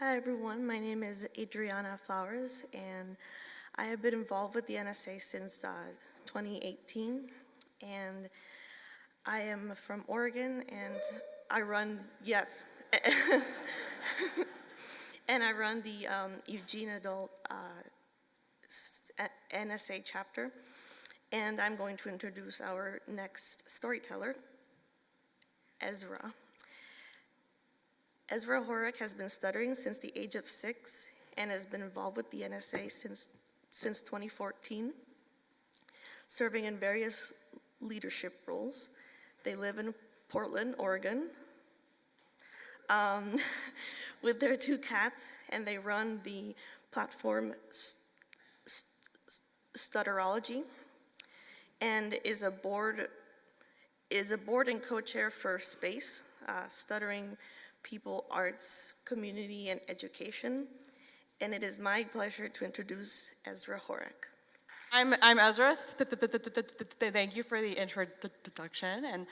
Hi everyone, my name is Adriana Flowers and I have been involved with the NSA since 2018 and I am from Oregon and I run, yes, and I run the Eugene Adult NSA chapter, and I'm going to introduce our next storyteller, Ezra. Ezra Horak has been stuttering since the age of 6 and has been involved with the NSA since 2014, serving in various leadership roles. They live in Portland, Oregon, with their 2 cats, and they run the platform Stutterology, and is a board and co-chair for SPACE, Stuttering People, Arts, Community, and Education. And it is my pleasure to introduce Ezra Horak. I'm Ezra. Thank you for the introduction. And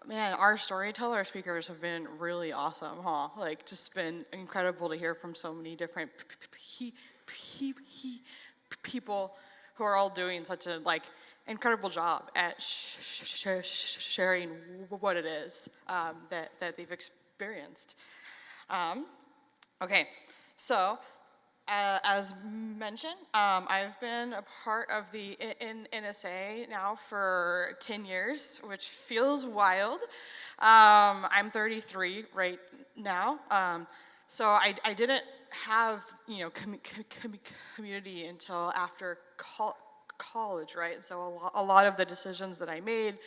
man, our storyteller speakers have been really awesome, huh? Like, just been incredible to hear from so many different people who are all doing such a incredible job at sharing what it is that they've experienced. Okay, so as mentioned, I've been a part of the NSA now for 10 years, which feels wild. I'm 33 right now, so I didn't have community until after college, right? And so a lot of the decisions that I made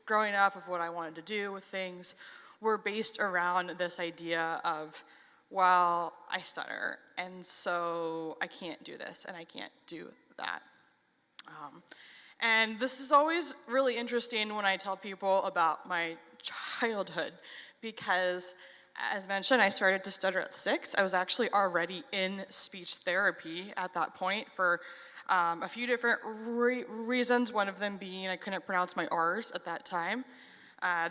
growing up of what I wanted to do with things were based around this idea of, well, I stutter, and so I can't do this, and I can't do that. And this is always really interesting when I tell people about my childhood, because, as mentioned, I started to stutter at 6. I was actually already in speech therapy at that point for a few different reasons, one of them being I couldn't pronounce my R's at that time.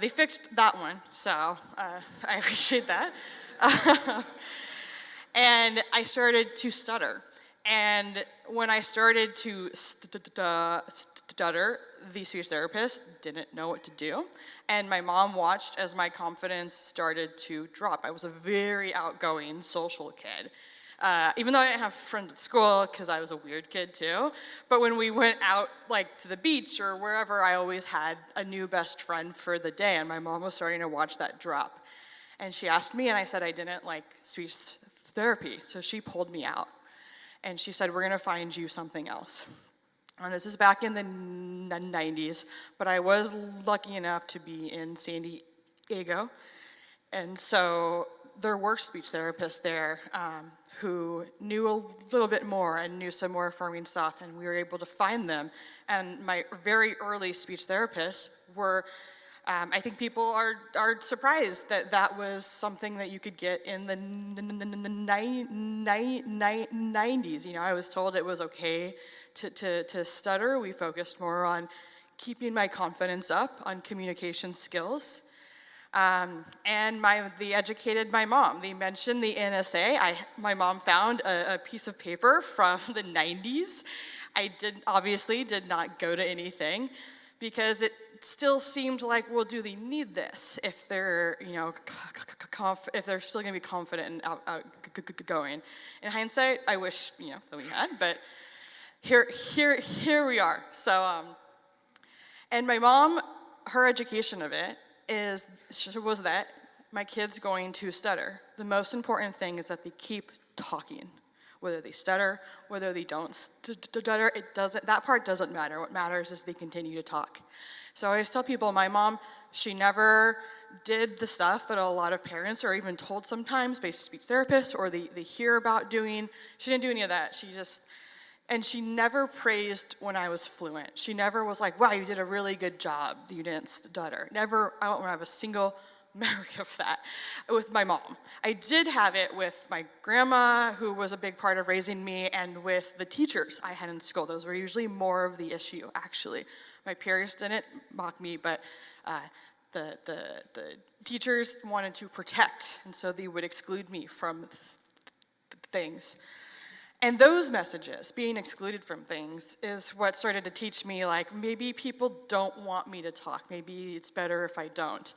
They fixed that one, so I appreciate that. And I started to stutter. And when I started to stutter, the speech therapist didn't know what to do. And my mom watched as my confidence started to drop. I was a very outgoing social kid. Even though I didn't have friends at school, because I was a weird kid too. But when we went out to the beach or wherever, I always had a new best friend for the day, and my mom was starting to watch that drop. And she asked me, and I said I didn't like speech therapy, so she pulled me out. And she said, we're gonna find you something else. And this is back in the 90s, but I was lucky enough to be in San Diego. And so there were speech therapists there who knew a little bit more and knew some more affirming stuff, and we were able to find them. And my very early speech therapists were, I think people are surprised that that was something that you could get in the 90s. You know, I was told it was okay to stutter. We focused more on keeping my confidence up, on communication skills. And they educated my mom. They mentioned the NSA. My mom found a piece of paper from the 90s. I obviously did not go to anything because it still seemed like, well, do they need this if they're, if they're still going to be confident and outgoing? In hindsight, I wish, that we had, but here we are. So, and my mom, her education of it was that my kid's going to stutter. The most important thing is that they keep talking. Whether they stutter, whether they don't stutter, that part doesn't matter. What matters is they continue to talk. So I always tell people, my mom, she never did the stuff that a lot of parents are even told sometimes by speech therapists or they hear about doing. She didn't do any of that. And she never praised when I was fluent. She never was like, wow, you did a really good job. You didn't stutter. Never, I don't have a single memory of that with my mom. I did have it with my grandma, who was a big part of raising me, and with the teachers I had in school. Those were usually more of the issue, actually. My peers didn't mock me, but the teachers wanted to protect, and so they would exclude me from things. And those messages, being excluded from things, is what started to teach me, like, maybe people don't want me to talk. Maybe it's better if I don't.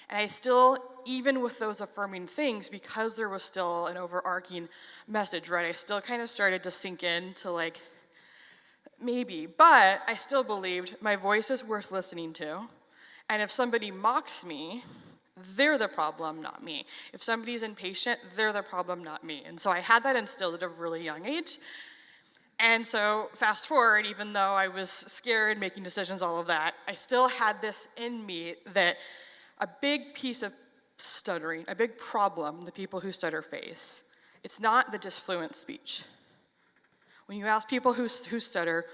And I still, even with those affirming things, because there was still an overarching message, right, I still kind of started to sink into, like, maybe. But I still believed my voice is worth listening to. And if somebody mocks me, they're the problem, not me. If somebody's impatient, they're the problem, not me. And so I had that instilled at a really young age. And so fast forward, even though I was scared, making decisions, all of that, I still had this in me that a big piece of stuttering, a big problem the people who stutter face, it's not the disfluent speech. When you ask people who stutter,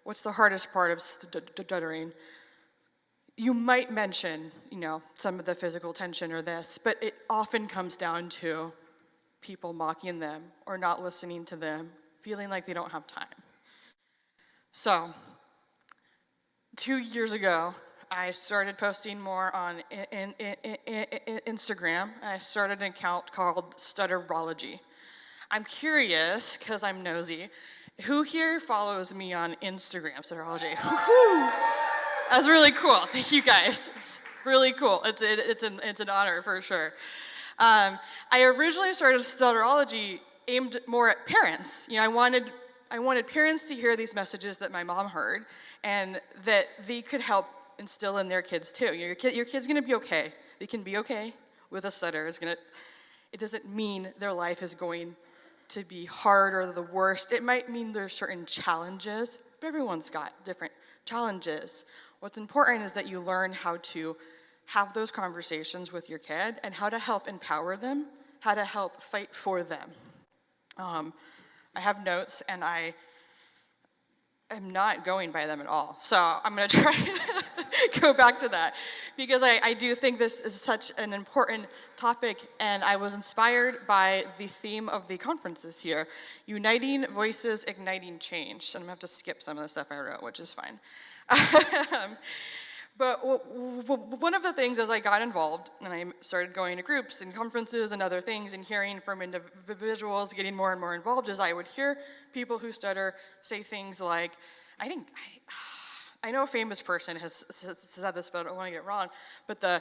what's the hardest part of stuttering? You might mention, some of the physical tension or this, but it often comes down to people mocking them or not listening to them, feeling like they don't have time. So, 2 years ago, I started posting more on Instagram. I started an account called Stutterology. I'm curious, because I'm nosy, who here follows me on Instagram, Stutterology? That's really cool. Thank you guys. It's really cool. It's an honor for sure. I originally started Stutterology aimed more at parents. I wanted parents to hear these messages that my mom heard, and that they could help instill in their kids too. Your kid's gonna be okay. They can be okay with a stutter. It doesn't mean their life is going to be hard or the worst. It might mean there's certain challenges, but everyone's got different challenges. What's important is that you learn how to have those conversations with your kid and how to help empower them, how to help fight for them. I have notes, and I am not going by them at all. So I'm going to try to go back to that, because I do think this is such an important topic, and I was inspired by the theme of the conference this year, Uniting Voices, Igniting Change. And I'm going to have to skip some of the stuff I wrote, which is fine. But one of the things as I got involved, and I started going to groups and conferences and other things and hearing from individuals, getting more and more involved, is I would hear people who stutter say things like, I know a famous person has said this, but I don't want to get it wrong, but the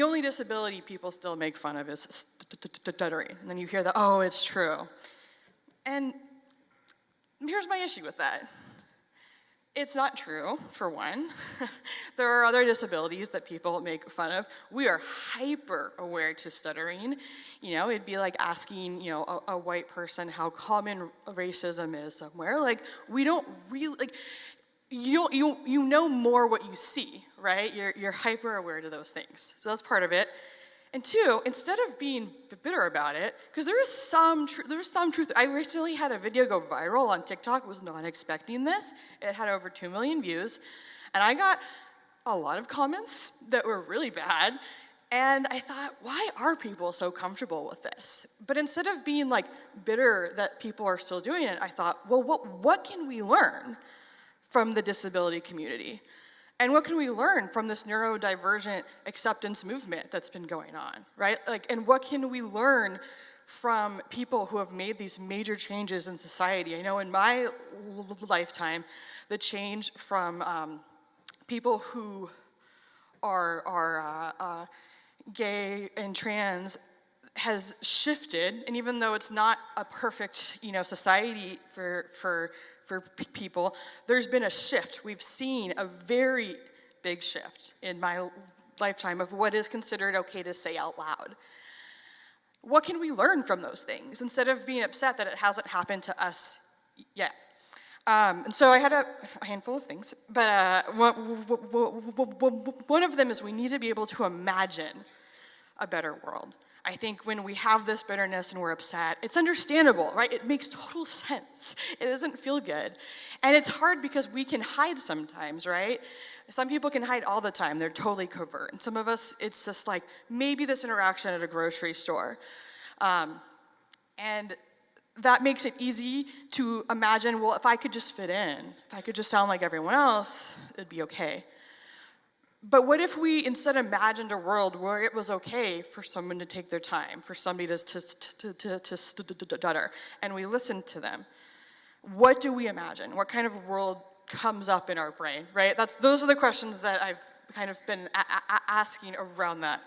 only disability people still make fun of is stuttering. And then you hear that, oh, it's true. And here's my issue with that. It's not true, for one. There are other disabilities that people make fun of. We are hyper aware to stuttering. It'd be like asking, a white person how common racism is somewhere. Like, we don't really, like, you know more what you see, right? You're hyper aware to those things. So that's part of it. And two, instead of being bitter about it, because there is some truth. I recently had a video go viral on TikTok, was not expecting this. It had over 2 million views, and I got a lot of comments that were really bad, and I thought, why are people so comfortable with this? But instead of being like bitter that people are still doing it, I thought, well, what can we learn from the disability community? And what can we learn from this neurodivergent acceptance movement that's been going on, right? And what can we learn from people who have made these major changes in society? I know in my lifetime, the change from people who are gay and trans has shifted, and even though it's not a perfect, society for people, there's been a shift. We've seen a very big shift in my lifetime of what is considered okay to say out loud. What can we learn from those things instead of being upset that it hasn't happened to us yet? And so I had a handful of things, but one of them is we need to be able to imagine a better world. I think when we have this bitterness and we're upset, it's understandable, right? It makes total sense. It doesn't feel good. And it's hard because we can hide sometimes, right? Some people can hide all the time. They're totally covert. And some of us, it's just like maybe this interaction at a grocery store. And that makes it easy to imagine, well, if I could just fit in, if I could just sound like everyone else, it'd be okay. But what if we instead imagined a world where it was okay for someone to take their time, for somebody to stutter, and we listened to them? What do we imagine? What kind of world comes up in our brain, right? Those are the questions that I've kind of been asking around that.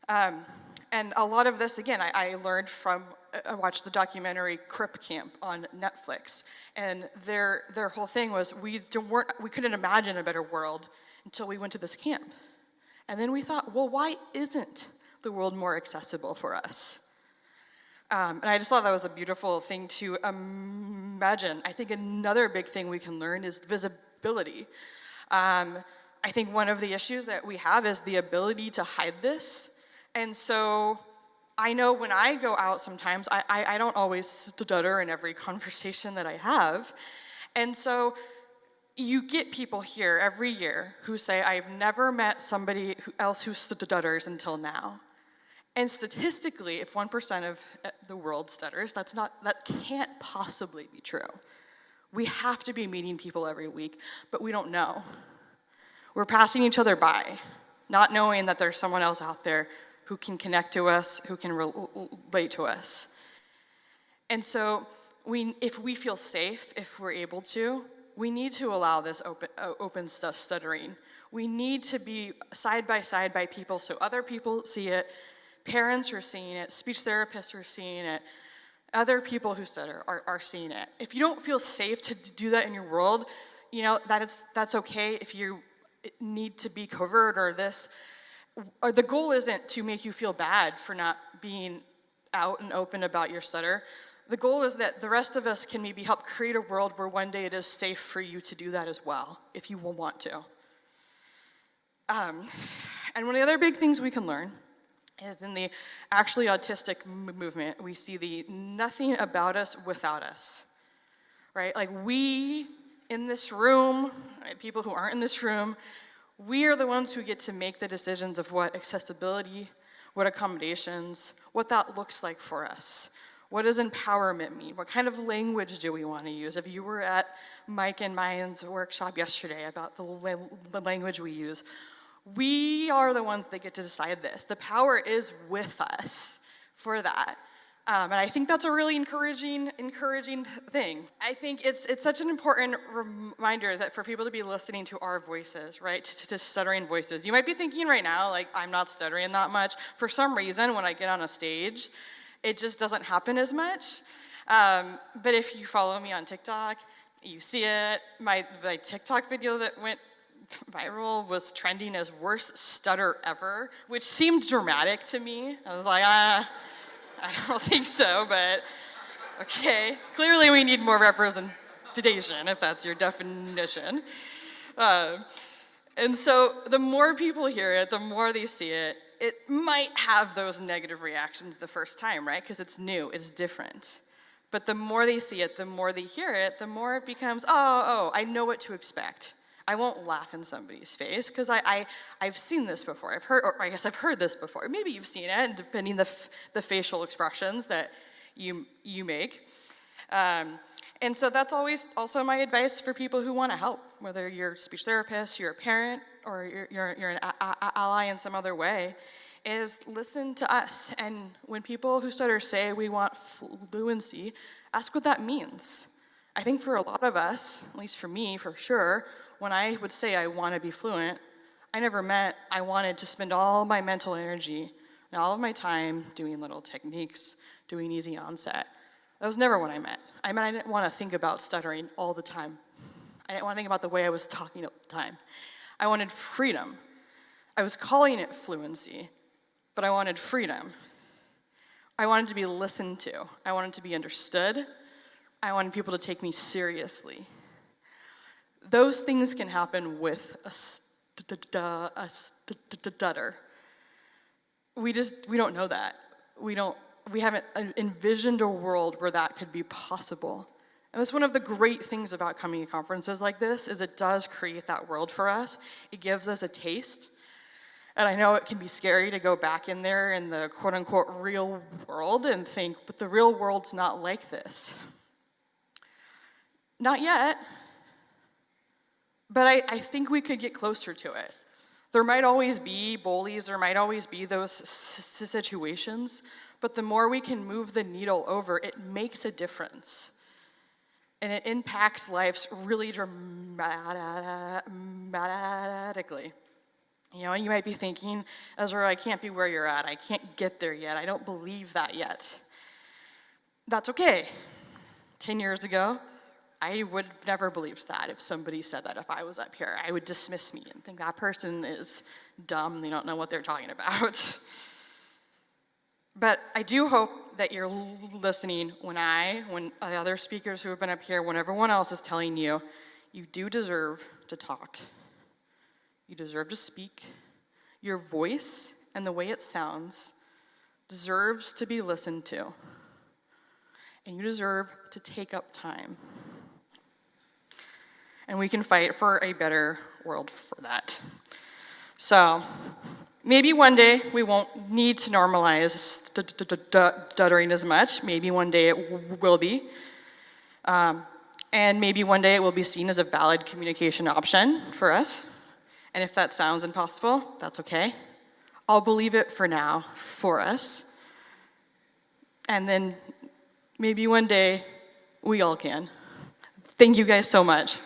And a lot of this, again, I learned from, I watched the documentary Crip Camp on Netflix, and their whole thing was we couldn't imagine a better world until we went to this camp. And then we thought, well, why isn't the world more accessible for us? And I just thought that was a beautiful thing to imagine. I think another big thing we can learn is visibility. I think one of the issues that we have is the ability to hide this. And so I know when I go out sometimes, I don't always stutter in every conversation that I have. And so you get people here every year who say, I've never met somebody else who stutters until now. And statistically, if 1% of the world stutters, that can't possibly be true. We have to be meeting people every week, but we don't know. We're passing each other by, not knowing that there's someone else out there who can connect to us, who can relate to us. And so if we feel safe, if we're able to, we need to allow this open stuttering. We need to be side by side by people so other people see it, parents are seeing it, speech therapists are seeing it, other people who stutter are seeing it. If you don't feel safe to do that in your world, that's okay if you need to be covert or this. Or the goal isn't to make you feel bad for not being out and open about your stutter. The goal is that the rest of us can maybe help create a world where one day it is safe for you to do that as well, if you will want to. And one of the other big things we can learn is in the actually autistic movement, we see the nothing about us without us, right? Like we in this room, people who aren't in this room, we are the ones who get to make the decisions of what accessibility, what accommodations, what that looks like for us. What does empowerment mean? What kind of language do we want to use? If you were at Mike and Mayan's workshop yesterday about the language we use, we are the ones that get to decide this. The power is with us for that. And I think that's a really encouraging thing. I think it's such an important reminder that for people to be listening to our voices, right, to stuttering voices. You might be thinking right now, like, I'm not stuttering that much. For some reason, when I get on a stage, it just doesn't happen as much. But if you follow me on TikTok, you see it. My TikTok video that went viral was trending as worst stutter ever, which seemed dramatic to me. I was like, I don't think so, but okay. Clearly we need more representation, if that's your definition. And so the more people hear it, the more they see it, it might have those negative reactions the first time, right? Because it's new, it's different. But the more they see it, the more they hear it, the more it becomes, oh, I know what to expect. I won't laugh in somebody's face because I've seen this before. I've heard this before. Maybe you've seen it, depending the facial expressions that you make. And so that's always also my advice for people who want to help, whether you're a speech therapist, you're a parent, or you're an ally in some other way, is listen to us. And when people who stutter say we want fluency, ask what that means. I think for a lot of us, at least for me, for sure, when I would say I want to be fluent, I never meant I wanted to spend all my mental energy and all of my time doing little techniques, doing easy onset. That was never what I meant. I meant I didn't want to think about stuttering all the time. I didn't want to think about the way I was talking all the time. I wanted freedom. I was calling it fluency, but I wanted freedom. I wanted to be listened to. I wanted to be understood. I wanted people to take me seriously. Those things can happen with a stutter. We don't know that. We haven't envisioned a world where that could be possible. And that's one of the great things about coming to conferences like this, is it does create that world for us. It gives us a taste. And I know it can be scary to go back in there in the quote-unquote real world and think, but the real world's not like this. Not yet. But I think we could get closer to it. There might always be bullies, there might always be those situations, but the more we can move the needle over, it makes a difference. And it impacts lives really dramatically. You know, you might be thinking, Ezra, I can't be where you're at. I can't get there yet. I don't believe that yet. That's okay. 10 years ago, I would have never believed that if somebody said that if I was up here. I would dismiss me and think that person is dumb. They don't know what they're talking about. But I do hope that you're listening when the other speakers who have been up here, when everyone else is telling you, you do deserve to talk. You deserve to speak. Your voice and the way it sounds deserves to be listened to. And you deserve to take up time. And we can fight for a better world for that. So, maybe one day we won't need to normalize stuttering as much. Maybe one day it will be. And maybe one day it will be seen as a valid communication option for us. And if that sounds impossible, that's okay. I'll believe it for now, for us. And then maybe one day we all can. Thank you guys so much.